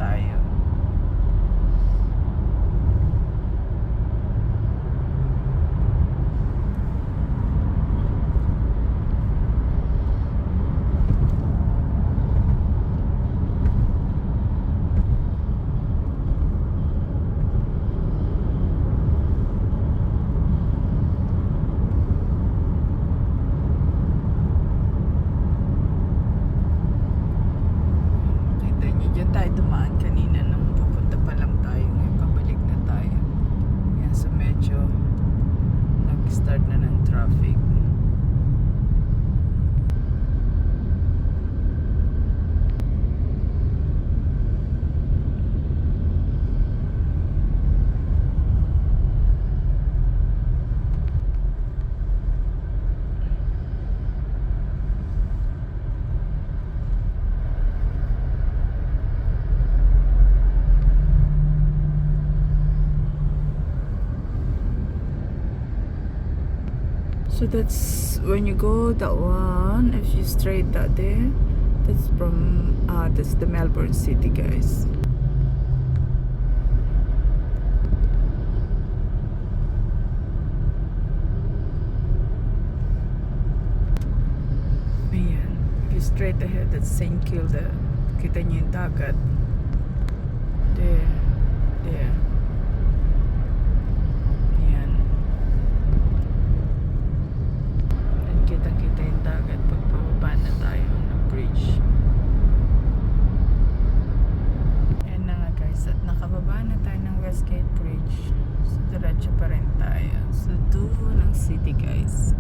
tayo. Diyan tayo dumaan kanina nung pupunta pa lang tayo. Ngayon pabalik na tayo. Yan, so medyo nag-start na ng traffic. So that's when you go that one, if you straight that there, that's from that's the Melbourne City, guys. Ayan, if you straight ahead, that's St. Kilda. Kita niyo yung dagat. There. Kita yung dagat pag pababa na tayo ng bridge. Ayan na nga guys, at nakababa na tayo ng Westgate Bridge. So diretso pa rin tayo sa dulo ng city, guys.